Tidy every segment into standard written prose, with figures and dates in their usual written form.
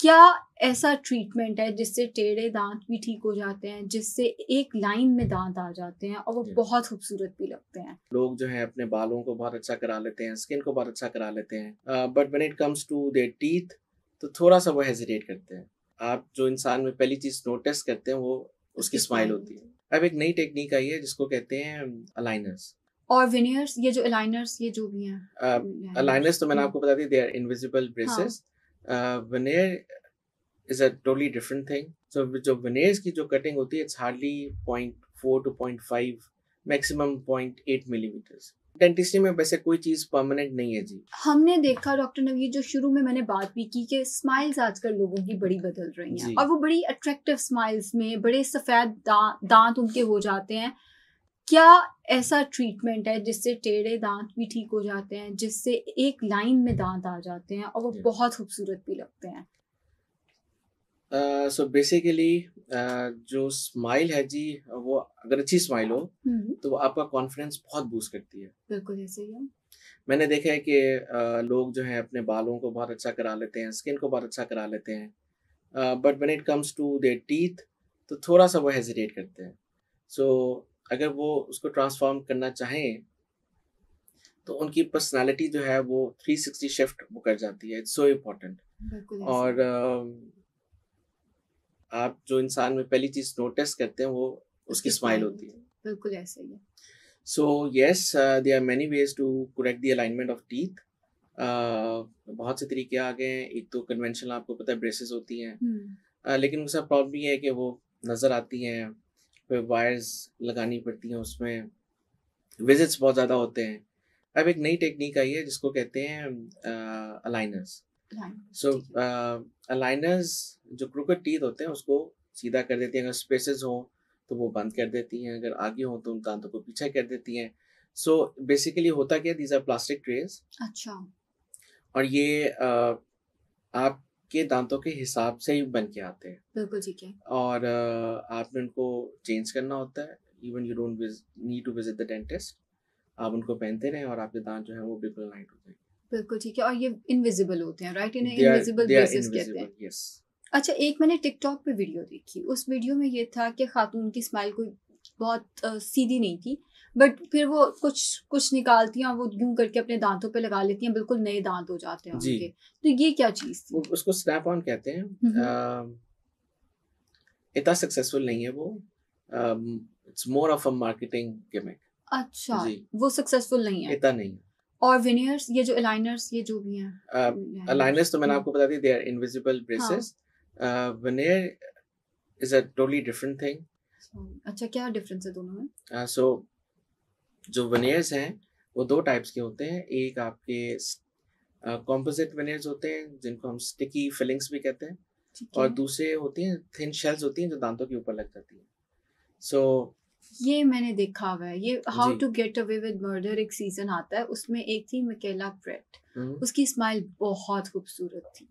क्या ऐसा ट्रीटमेंट है जिससे टेढ़े दांत भी ठीक हो जाते हैं, जिससे एक लाइन में दांत आ जाते हैं और वो बहुत खूबसूरत भी लगते हैं? लोग जो है अपने बालों को बहुत अच्छा करा लेते हैं, स्किन को बहुत अच्छा करा लेते हैं, but when it comes to their teeth तो थोड़ा सा वो हेजिटेट करते हैं। आप जो इंसान में पहली चीज नोटिस करते हैं वो उसकी स्माइल होती है। अब एक नई टेक्निक आई है जिसको कहते हैं अलाइनर्स। और विनियर्स, ये जो अलाइनर्स ये जो भी हैं अलाइनर्स तो मैंने हम्म, आपको बता दी, दे आर इनविजिबल हाँ braces. Veneer is a totally different thing. So जो विनियर्स की जो कटिंग होती है it's hardly 0.4 to 0.5, maximum 0.8 millimetres. Dentistry में वैसे कोई चीज परमानेंट नहीं है जी। हमने देखा डॉक्टर नवीद, जो शुरू में मैंने बात भी की कि स्माइल्स आजकल लोगों की बड़ी बदल रही हैं जी और वो बड़ी अट्रैक्टिव स्माइल्स में बड़े सफ़ेद दांत उनके हो जाते हैं। क्या ऐसा ट्रीटमेंट है जिससे टेढ़े दांत भी ठीक हो जाते हैं, जिससे एक लाइन में दांत आ जाते हैं और वो Yeah. बहुत खूबसूरत भी लगते हैं? सो बेसिकली जो स्माइल है जी, वो अगर अच्छी स्माइल हो तो वो आपका कॉन्फिडेंस बहुत बूस्ट करती है। बिल्कुल ऐसे ही है। मैंने देखा है कि लोग जो है अपने बालों को बहुत अच्छा करा लेते हैं, स्किन को बहुत अच्छा करा लेते हैं, but when it comes to their teeth तो थोड़ा सा वो हेजिटेट करते हैं। सो अगर वो उसको ट्रांसफॉर्म करना चाहें तो उनकी पर्सनालिटी जो है वो 360 शिफ्ट वो कर जाती है। It's so important. बिल्कुल ऐसे और ही। आप जो इंसान में पहली चीज नोटिस करते हैं वो उसकी उसकी स्माइल स्माइल होती है। होती है, बिल्कुल ऐसे ही है। So yes, there are many ways to correct the alignment of teeth. बहुत से तरीके आ गए हैं। एक तो कन्वेंशनल, आपको पता है, ब्रेसेस होती हैं। लेकिन उसका प्रॉब्लम ये है कि वो नज़र आती हैं, फिर वायर्स लगानी पड़ती हैं, उसमें विजिट्स बहुत ज़्यादा होते हैं। अब एक नई टेक्निक आई है जिसको कहते हैं अलाइनर्स। सो अलाइनर्स जो क्रूकेड टीथ होते हैं उसको सीधा कर देती हैं। अगर स्पेसेस हों तो वो बंद कर देती हैं, अगर आगे हों तो उन दांतों को पीछे कर देती हैं। सो बेसिकली होता क्या, दीज आर प्लास्टिक ट्रेज। अच्छा। और ये आपके दांतों के हिसाब से ही बन के आते हैं। बिल्कुल ठीक है। और आपने उनको चेंज करना होता है। Even you don't need to visit the dentist. आप उनको पहनते रहें और आपके दांत जो है वो बिल्कुल लाइट हो जाएंगे। बिल्कुल ठीक है। और ये इनविजिबल होते हैं, राइट? इन्हें इनविजिबल दे आर ब्रेसेस कहते हैं। Invisible, yes. अच्छा, एक मैंने टिकटॉक पे वीडियो देखी, उस वीडियो में ये था कि खातून की स्माइल कोई बहुत सीधी नहीं थी, बट फिर वो कुछ कुछ निकालती हैं और वो यूं करके अपने दांतों पे लगा लेती हैं, बिल्कुल नए दांत हो जाते हैं जी, उनके। तो ये क्या चीज़ थी? उसको स्नैप ऑन कहते हैं। इतना सक्सेसफुल नहीं है वो। It's more of a marketing gimmick. अच्छा, जी, वो सक्सेसफुल नहीं है। इतना नहीं। और विनियर्स, ये जो अलाइनर्स ये जो भी हैं अलाइनर्स तो मैंने हम्म, आपको बता दी, दे आर इनविजिबल हाँ। Braces. Veneer is a totally different thing. अच्छा, क्या डिफरेंस है दोनों में? सो जो विनियर्स हैं वो दो टाइप्स के होते हैं। एक आपके कॉम्पोजिट विनियर्स होते हैं जिनको हम स्टिकी फिलिंग्स भी कहते हैं, ठीक और है। दूसरे होती हैं थिन शेल्स होती हैं जो दांतों के ऊपर लग जाती हैं। सो ये मैंने देखा हुआ है, ये हाउ जी, to get away with murder एक सीजन आता है, उसमें एक थी मिकेला प्रेट। उसकी स्माइल बहुत खूबसूरत थी,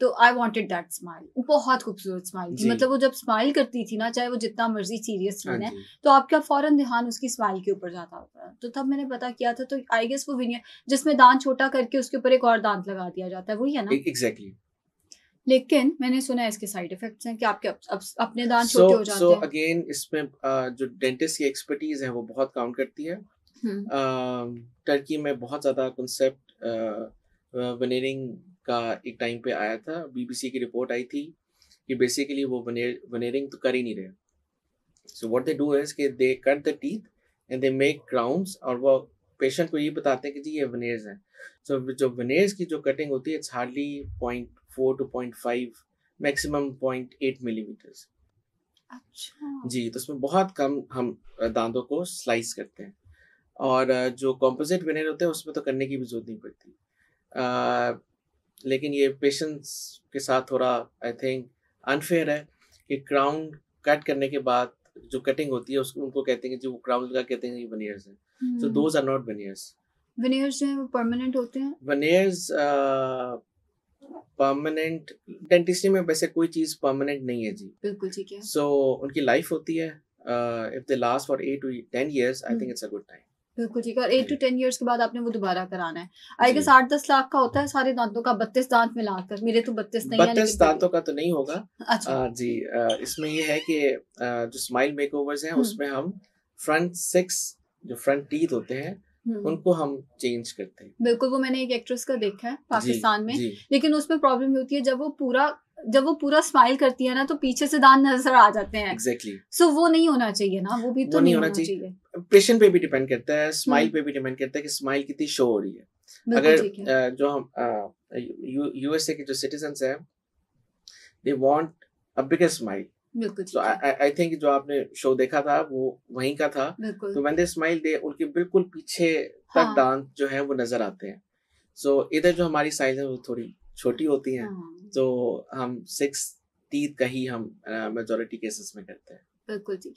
तो आई वांटेड दैट स्माइल। बहुत खूबसूरत स्माइल थी, जी, मतलब वो जब स्माइल करती थी ना, चाहे वो जितना मर्जी सीरियस हाँ सीन है, जी, तो आपका फौरन ध्यान उसकी स्माइल के ऊपर जाता होता है। तो तब मैंने पता किया था, तो आई गेस वो विनियर जिसमें दांत छोटा करके उसके ऊपर एक और दांत लगा दिया जाता है, वही है ना? एग्जैक्टली। लेकिन मैंने सुना है इसके साइड इफेक्ट्स हैं कि आपके अपने दांत सो छोटे हो सो जाते हैं। अगेन इसमें जो डेंटिस्ट की एक्सपर्टीज है वो बहुत काउंट करती है। टर्की में बहुत ज़्यादा कंसेप्ट वेनेरिंग का एक टाइम पे आया था। बीबीसी की रिपोर्ट आई थी कि बेसिकली वो वेनेरिंग तो कर ही नहीं रहे। So what they do is कि they cut the teeth and they make crowns, और वो पेशेंट को ये बताते हैं कि जी ये वेनेयर्स हैं। सो जो वेनेयर्स की जो कटिंग होती है it's hardly 0.4 to 0.5, maximum 0.8 millimetres. अच्छा। जी, तो उसमें बहुत कम हम दांतों को स्लाइस करते हैं। और जो कॉम्पोजिट विनेयर होते हैं उसमें तो करने की भी ज़रूरत नहीं पड़ती। अ, लेकिन ये पेशेंट्स के साथ थोड़ा आई थिंक अनफेयर है कि क्राउन कट करने के बाद जो कटिंग होती है उसको उनको कहते हैं कि जो वो क्राउन लगा कहते हैं ये विनियर्स हैं। So those are not veneers. Veneers जो है वो परमानेंट होते हैं? विनियर्स परमानेंट डेंटिस्ट्री में वैसे कोई चीज़ परमानेंट नहीं है जी। बिल्कुल ठीक है। सो उनकी लाइफ होती है। If they last for 8 to 10 years, I think hmm, it's a good time. बिल्कुल ठीक है। और 8 to 10 इयर्स के बाद आपने वो दोबारा कराना है। आई गेस जी 8-10 लाख का होता है सारे दांतों का, 32 दांत मिलाकर। मेरे तो 32 नहीं है 32 लेकिन फिर भी। दांतों का तो नहीं होगा। अच्छा। जी इसमें ये है कि जो स्माइल मेकओवर्स हैं हम्म उसमें हम फ्रंट 6 जो फ्रंट टीथ होते हैं हम्म उनको हम चेंज करते हैं। बिल्कुल, वो मैंने एक एक्ट्रेस का देखा है जी पाकिस्तान में। जी लेकिन उसमें प्रॉब्लम ये होती है जब वो पूरा स्माइल करती है ना तो पीछे से दांत नजर आ जाते हैं। एग्जैक्टली सो वो नहीं होना चाहिए ना, वो भी वो तो नहीं नहीं होना होना चाहिए। चाहिए। पेशेंट पे भी डिपेंड करता है, स्माइल हम्म पे भी डिपेंड करता है कि स्माइल कितनी शो हो रही है। बिल्कुल अगर ठीक है। जो हम यूएसए के जो सिटीजन्स हैं they want a bigger smile. बिल्कुल सो ठीक है। आई थिंक जो आपने शो देखा था वो वहीं का था। बिल्कुल। तो व्हेन दे स्माइल दे उनके बिल्कुल पीछे तक हाँ दांत जो है वो नजर आते हैं। सो इधर जो हमारी साइज है वो थोड़ी छोटी होती हैं। हाँ तो हम 6 टीथ का ही हम मेजोरिटी केसेस में करते हैं। बिल्कुल ठीक है।